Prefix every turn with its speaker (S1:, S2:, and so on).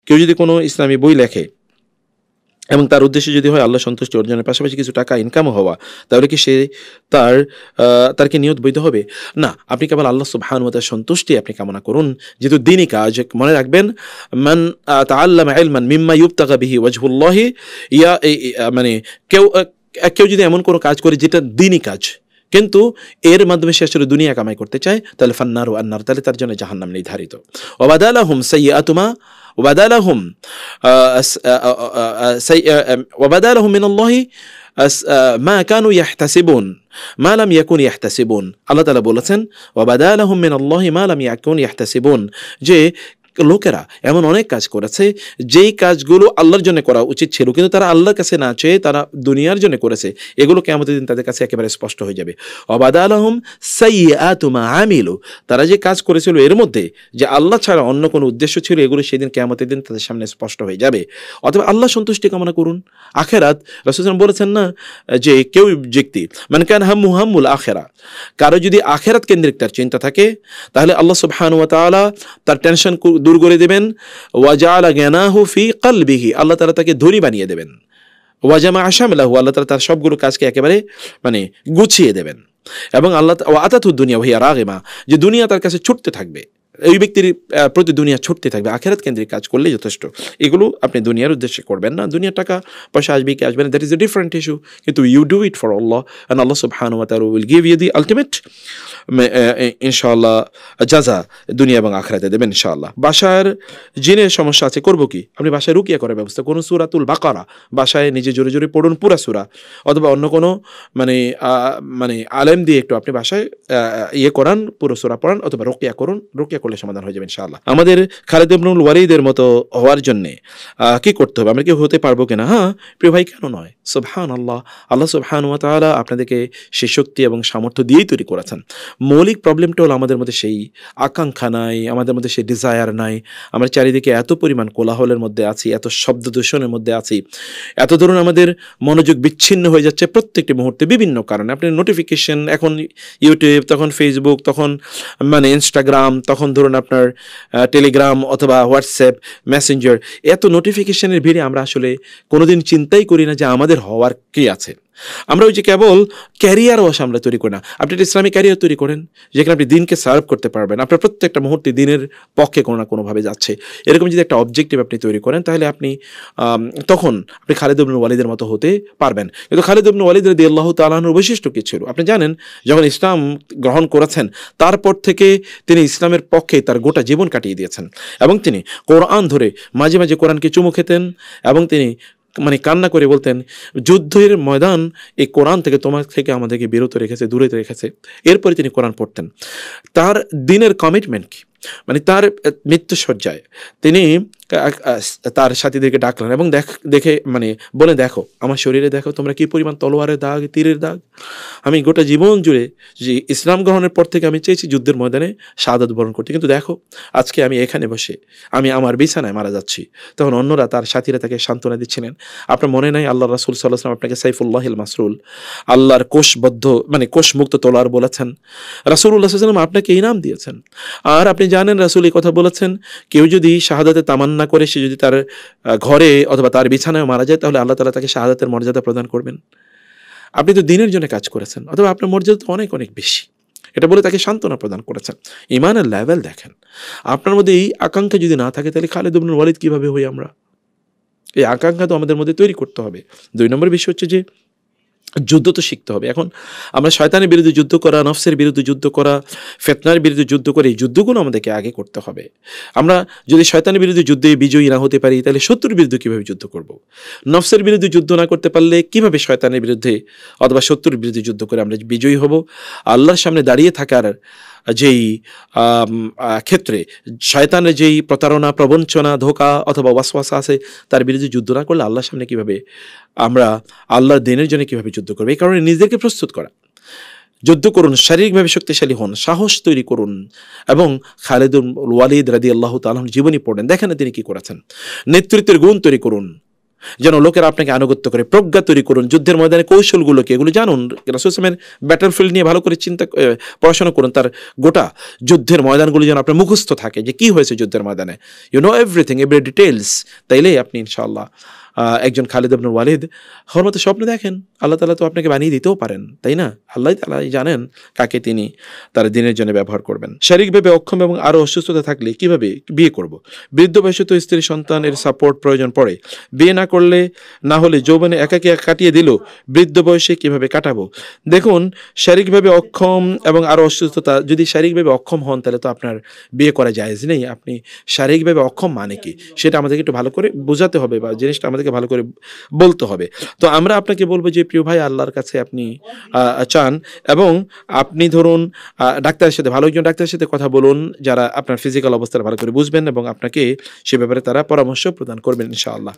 S1: কেউ যদি কোনো ইসলামী বই লেখে এবং তার উদ্দেশ্য যদি হয় আল্লাহ সন্তুষ্টি অর্জনের পাশাপাশি কিছু টাকা ইনকামও হওয়া, তাহলে কি সে তার কি নিয়ত বৈধ হবে? না, আপনি কেবল আল্লাহ সুবহানাহু ওয়া তাআলার সন্তুষ্টি আপনি কামনা করুন, যেহেতু দ্বীনি কাজ। মনে রাখবেন, মান তাআল্লামা ইলমান মিম্মা ইউবতাগা বিহি ওয়াজহুল্লাহি, মানে কেউ যদি এমন কোনো কাজ করে যেটা দ্বীনি কাজ, কিন্তু এর মাধ্যমে সে আসলে দুনিয়া কামাই করতে চায়, তাহলে ফান্নারু আন্নার, তাহলে তার জন্য জাহান্নাম নির্ধারিত। ওয়াবাদালাহুম সাইয়্যাতুমা ওয়াবাদালাহুম ওয়াবাদালাহুম মিনাল্লাহি মা কানু ইয়াহতাসিবুন মা লাম ইয়াকুন ইয়াহতাসিবুন। আল্লাহ তাআলা বলেছেন ওয়াবাদালাহুম মিনাল্লাহি মা লাম ইয়াকুন ইয়াহতাসিবুন, যে লোকেরা এমন অনেক কাজ করেছে যেই কাজগুলো আল্লাহর জন্য করা উচিত ছিল, কিন্তু তারা আল্লাহর কাছে না চেয়ে তারা দুনিয়ার জন্য করেছে। এগুলো কিয়ামতের দিন তাদের কাছে একেবারে স্পষ্ট হয়ে যাবে। ওয়াবাদালাহুম সাইয়্যাতু মা আমিলু, তারা যে কাজ করেছিল এর মধ্যে যে আল্লাহ ছাড়া অন্য কোনো উদ্দেশ্য ছিল, এগুলো সেদিন কিয়ামতের দিন তাদের সামনে স্পষ্ট হয়ে যাবে। অথবা আল্লাহ সন্তুষ্টি কামনা করুন, আখেরাত। রাসূল সাল্লাল্লাহু আলাইহি ওয়াসাল্লাম বলেছেন না যে কেউ ব্যক্তি মান কান হাম্মুল আখিরা, কারো যদি আখেরাত কেন্দ্রিক তার চিন্তা থাকে, তাহলে আল্লাহ সুবহানাহু ওয়া তাআলা তার টেনশন দূর করে দেবেন। ওয়াজাআলা গানাহু ফি কলবিহি, আল্লাহ তাআলা তাকে ধনী বানিয়ে দেবেন। ওয়াজামা শামলাহু, আল্লাহ তাআলা তার সবগুলো কাজকে একেবারে গুছিয়ে দেবেন। এবং আল্লাহ আতাতু দুনিয়া ওয়া হিয়া রাগিমা, যে দুনিয়া তার কাছে ছুটতে থাকবে, এই ব্যক্তির প্রতি দুনিয়া ছুটতে থাকবে। আখেরাত কেন্দ্রিক কাজ করলে যথেষ্ট। এগুলো আপনি দুনিয়ার উদ্দেশ্যে করবেন না, দুনিয়ার টাকা পয়সা আসবে কি আসবে না, that is a different issue, কিন্তু you do it for Allah and Allah সুবহানাহু ওয়া তাআলা will give you the ultimate ইনশাআল্লাহ জাযা, দুনিয়া এবং আখিরাতে দেবেন ইনশাআল্লাহ। বাসার জিনের সমস্যা আছে, করব কি? আপনি বাসায় রুকিয়া করার ব্যবস্থা করুন, সূরাতুল বাকারা বাসায় নিজে জোরে জোরে পড়ুন, পুরা সূরা, অথবা অন্য কোনো আলেম দিয়ে একটু আপনি বাসায় করান, পুরো সূরা পড়ান, অথবা রুকিয়া করুন। রুকিয়া করলে সমাধান হয়ে যাবে ইনশাআল্লাহ। আমাদের খালিদ ইবনুল ওয়ালিদের মতো হওয়ার জন্য কি করতে হবে? আমরা কি হতে পারবো কিনা? হ্যাঁ প্রিয় ভাই, কেন নয়? সুবহানাল্লাহ, আল্লাহ সুবহানাহু ওয়া তাআলা আপনাদেরকে সেই শক্তি এবং সামর্থ্য দিয়েই তৈরি করেছেন। মৌলিক প্রবলেমটা হলো আমাদের মধ্যে সেই আকাঙ্ক্ষা নাই, আমাদের মধ্যে সেই ডিজায়ার নাই। আমরা চারিদিকে এত পরিমাণ কোলাহলের মধ্যে আছি, এত শব্দ দূষণের মধ্যে আছি, এত ধরুন আমাদের মনোযোগ বিচ্ছিন্ন হয়ে যাচ্ছে প্রত্যেকটি মুহূর্তে বিভিন্ন কারণে। আপনি নোটিফিকেশন, এখন ইউটিউব, তখন ফেসবুক, তখন ইনস্টাগ্রাম, তখন ধরুন আপনার টেলিগ্রাম অথবা হোয়াটসঅ্যাপ, মেসেঞ্জার, এত নোটিফিকেশনের ভিড়ে আমরা আসলে কোনোদিন চিন্তাই করি না যে আমাদের হওয়ার কি আছে। আমরা ওই যে কেবল ক্যারিয়ার ওয়াশ আমরা তৈরি করি না। আপনি একটা ইসলামিক ক্যারিয়ার তৈরি করেন, যেখানে আপনি দিনকে সার্ভ করতে পারবেন, আপনার প্রত্যেকটা মুহূর্তে দিনের পক্ষে কোনো না কোনোভাবে যাচ্ছে, এরকম যদি একটা অবজেক্টিভ আপনি তৈরি করেন, তাহলে তখন আপনি খালিদ ইবনুল ওয়ালিদের মতো হতে পারবেন। কিন্তু খালিদ ইবনুল ওয়ালিদ রাদিয়াল্লাহু তাআলা আনহুর বৈশিষ্ট্য কী ছিল? আপনি জানেন, যখন ইসলাম গ্রহণ করেছেন তারপর থেকে তিনি ইসলামের পক্ষে তার গোটা জীবন কাটিয়ে দিয়েছেন, এবং তিনি কোরআন ধরে মাঝে মাঝে কোরআনকে চুমু খেতেন, এবং তিনি কান্না করে বলতেন, যুদ্ধের ময়দান এই কোরআন থেকে তোমার থেকে আমাদেরকে বিরত রেখেছে, দূরে রেখেছে। এরপরে তিনি কোরআন পড়তেন। তার দিনের কমিটমেন্ট কি? তার মৃত্যুসজ্জায় তিনি তার সাথীদেরকে ডাকলেন এবং দেখে বলে, দেখো আমার শরীরে, দেখো তোমরা কি পরিমাণ তলোয়ারের দাগ, তীরের দাগ। আমি গোটা জীবন জুড়ে যে ইসলাম গ্রহণের পর থেকে আমি চেয়েছি যুদ্ধের ময়দানে শাহাদাত বরণ করতে, কিন্তু দেখো আজকে আমি এখানে বসে আমি আমার বিছানায় মারা যাচ্ছি। তখন অন্যরা, তার সাথীরা তাকে সান্ত্বনা দিচ্ছিলেন। আপনার মনে নাই আল্লাহ রাসূল সাল্লাল্লাহু আলাইহি ওয়াসাল্লাম আপনাকে সাইফুল্লাহিল মাসরুল, আল্লাহর কোষবদ্ধ কোষমুক্ত তলোয়ার বলেছেন। রাসূলুল্লাহ সাল্লাল্লাহু আলাইহি ওয়াসাল্লাম আপনাকে এই নাম দিয়েছেন। আর আপনি জানেন রাসূল এই কথা বলেছেন, কেউ যদি শাহাদাতে তামান্না করে, সে যদি তার ঘরে অথবা তার বিছানায় মারা যায়, তাহলে আল্লাহ তাআলা তাকে শাহাদাতের মর্যাদা প্রদান করবেন। আপনি তো দিনের জন্য কাজ করেছেন, অথবা আপনার মর্যাদা তো অনেক অনেক বেশি, এটা বলে তাকে সান্ত্বনা প্রদান করেছেন। ঈমানের লেভেল দেখেন। আপনার মধ্যে এই আকাঙ্ক্ষা যদি না থাকে, তাহলে খালিদ ইবনুল ওয়ালিদ কিভাবে হই আমরা? এই আকাঙ্ক্ষা তো আমাদের মধ্যে তৈরি করতে হবে। 2 নম্বর বিষয় হচ্ছে যে যুদ্ধ তো শিখতে হবে। এখন আমরা শয়তানের বিরুদ্ধে যুদ্ধ করা, নফসের বিরুদ্ধে যুদ্ধ করা, ফিতনার বিরুদ্ধে যুদ্ধ করে, এই যুদ্ধগুলো আমাদেরকে আগে করতে হবে। আমরা যদি শয়তানের বিরুদ্ধে যুদ্ধে বিজয়ী না হতে পারি, তাহলে শত্রুর বিরুদ্ধে কীভাবে যুদ্ধ করব? নফসের বিরুদ্ধে যুদ্ধ না করতে পারলে কীভাবে শয়তানের বিরুদ্ধে অথবা শত্রুর বিরুদ্ধে যুদ্ধ করে আমরা বিজয়ী হব? আল্লাহর সামনে দাঁড়িয়ে থাকার যেই ক্ষেত্রে শয়তানের যেই প্রতারণা, প্রবঞ্চনা, ধোঁকা অথবা ওয়াসওয়াসা আছে, তার বিরুদ্ধে যুদ্ধ না করলে আল্লাহর সামনে কীভাবে আমরা আল্লাহর দ্বীনের জন্য কীভাবে যুদ্ধ করবো? এই কারণে নিজেদেরকে প্রস্তুত করা। যুদ্ধ করুন, শারীরিকভাবে শক্তিশালী হন, সাহস তৈরি করুন, এবং খালিদ ইবনুল ওয়ালিদ রাদিয়াল্লাহু তাআলা আনহুর জীবনী পড়েন, দেখেন তিনি কি করেছেন। নেতৃত্বের গুণ তৈরি করুন, যেন লোকেরা আপনাকে আনুগত্য করে, প্রজ্ঞা তৈরি করুন, যুদ্ধের ময়দানে কৌশলগুলোকে এগুলো জানুন। রাসূল সাল্লাল্লাহু আলাইহি ওয়াসাল্লামের ব্যাটলফিল্ড নিয়ে ভালো করে পড়াশোনা করুন, তার গোটা যুদ্ধের ময়দানগুলো যেন আপনার মুখস্থ থাকে যে কি হয়েছে যুদ্ধের ময়দানে, you know everything, every details. তাইলেই আপনি ইনশাআল্লাহ একজন খালিদ ইবনুল ওয়ালিদ হওয়ার মতো স্বপ্ন দেখেন, আল্লাহ তাআলা তো আপনাকে বানিয়ে দিতেও পারেন, তাই না? আল্লাহ তাআলা জানেন কাকে তিনি তার দিনের জন্য ব্যবহার করবেন। শারীরিকভাবে অক্ষম এবং আরও অসুস্থতা থাকলে কিভাবে বিয়ে করব? বৃদ্ধ বয়সে তো স্ত্রী সন্তানের সাপোর্ট প্রয়োজন পড়ে, বিয়ে না করলে না হলে যৌবনে একাকী কাটিয়ে দিল, বৃদ্ধ বয়সে কিভাবে কাটাবো? দেখুন, শারীরিকভাবে অক্ষম এবং আরও অসুস্থতা, যদি শারীরিকভাবে অক্ষম হন তাহলে তো আপনার বিয়ে করা জায়েজ নেই। আপনি শারীরিকভাবে অক্ষম মানে কি সেটা আমাদেরকে একটু ভালো করে বোঝাতে হবে, বা জিনিসটা আমাদেরকে ভালো করে বলতে হবে। তো আমরা আপনাকে বলবো যে প্রিয় ভাই, আল্লাহর কাছে আপনি চান, এবং আপনি ধরুন ডাক্তারের সাথে, ভালো একজন ডাক্তারের সাথে কথা বলুন, যারা আপনার ফিজিক্যাল অবস্থাটা ভালো করে বুঝবেন এবং আপনাকে সে ব্যাপারে তারা পরামর্শ প্রদান করবেন ইনশাআল্লাহ।